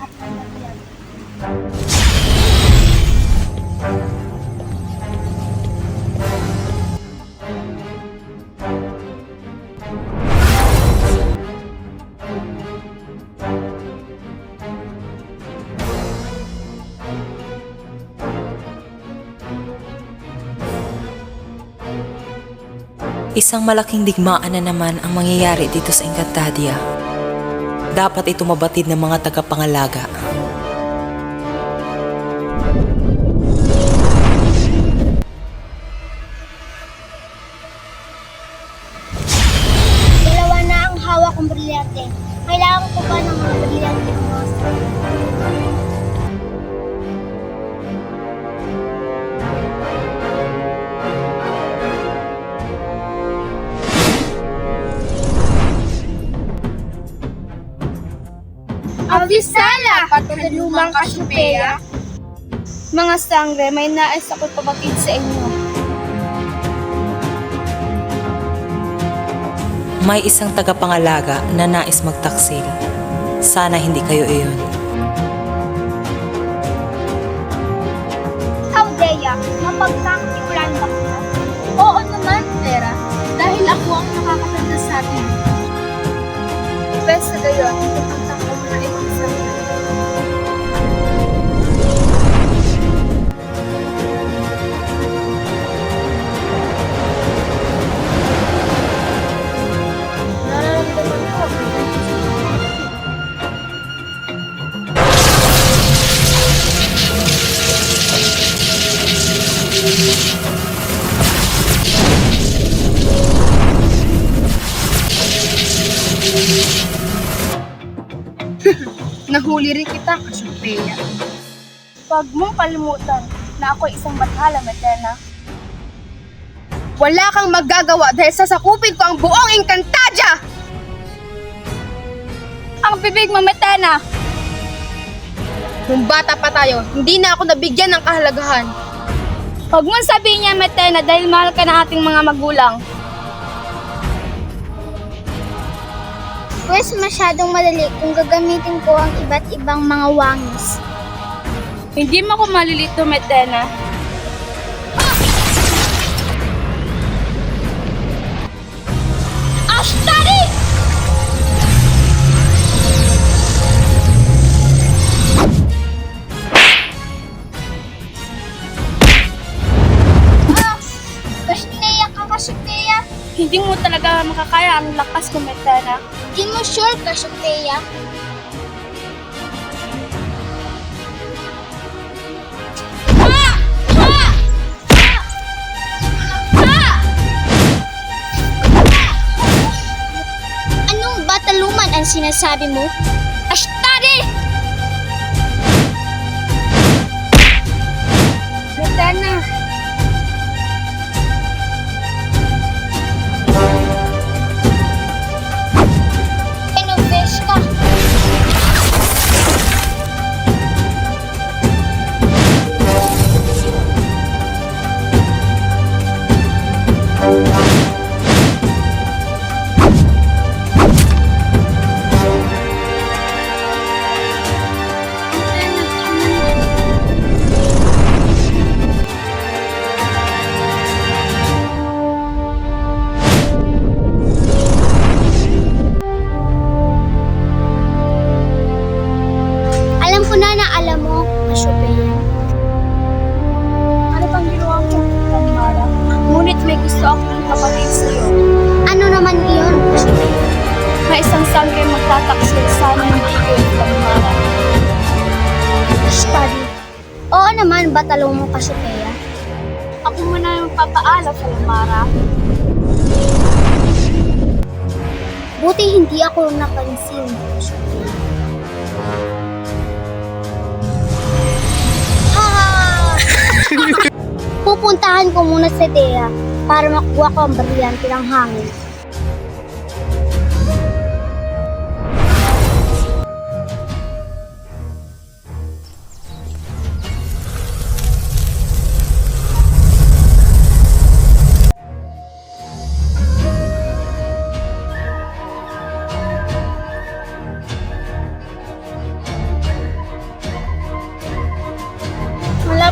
lahat ng bagyan. Isang malaking digmaan na naman ang mangyayari dito sa Encantadia. Dapat ito mabatid ng mga tagapangalaga. Dalawa na ang hawak kong brilyante. Kailangan ko ba ng mga brilyante ng mga Abisala! Patulumang Cassiopeia! Mga sangre, may nais ako pabatid sa inyo. May isang tagapangalaga na nais magtaksil. Sana hindi kayo iyon. Chaldea, mapagkakatiwalaan ba kita? Oo naman, Vera. Dahil ako ang nakakatanda sa atin. Best sa gayon, pupunta ko muna ibang sarili. Nararamdaman ko. Nahuli rin kita, Cassiopeia. Huwag mong kalimutan na ako isang bathala, Medena. Wala kang magagawa dahil sasakupin ko ang buong Encantadia! Ang bibig mo, Medena! Nung bata pa tayo, hindi na ako nabigyan ng kahalagahan. Huwag mong sabihin niya, Medena, dahil mahal ka ng ating mga magulang. Pwes masyadong madali kung gagamitin ko ang iba't ibang mga wangis. Hindi mo ko malilito, Medena. Ashtari! Cassiopeia ka, Cassiopeia. Hindi mo talaga makakaya ang lakas ko, Medena. Di mo sure, Cassiopeia? Anong bataluman ang sinasabi mo? Ashtari! Medena. Ka. Alam mo, Cassiopeia. Ano pang ginawa mo, Lamara? Ngunit may gusto akong kapatid sa'yo. Ano naman iyon, Cassiopeia? May isang sangre magtataksil, sana hindi yun, Lamara. Study. Oo naman, batalo mo, Cassiopeia. Ako muna yung papaalam sa Lamara. Buti hindi ako napansin, Cassiopeia. Pupuntahan ko muna sa Dea para makuha ko ang brilyante ng hangin.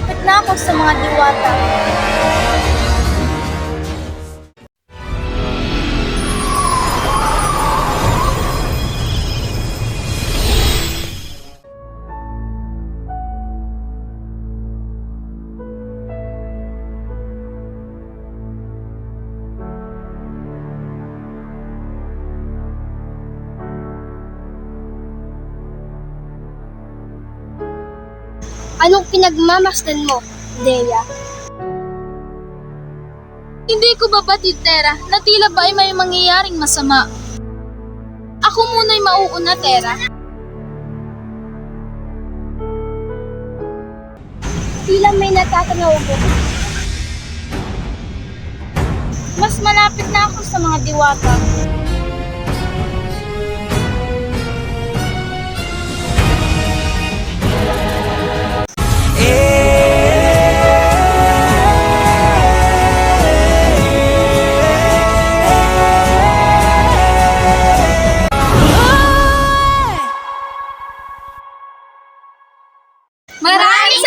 malapit na ako sa mga diwata. Anong pinagmamasdan mo, Dea? Hindi ko babatid, Tera, na tila ba ay may mangyayaring masama. Ako muna'y mauuna, Tera. Tila may natatanaw ako. Mas malapit na ako sa mga diwata. Maraming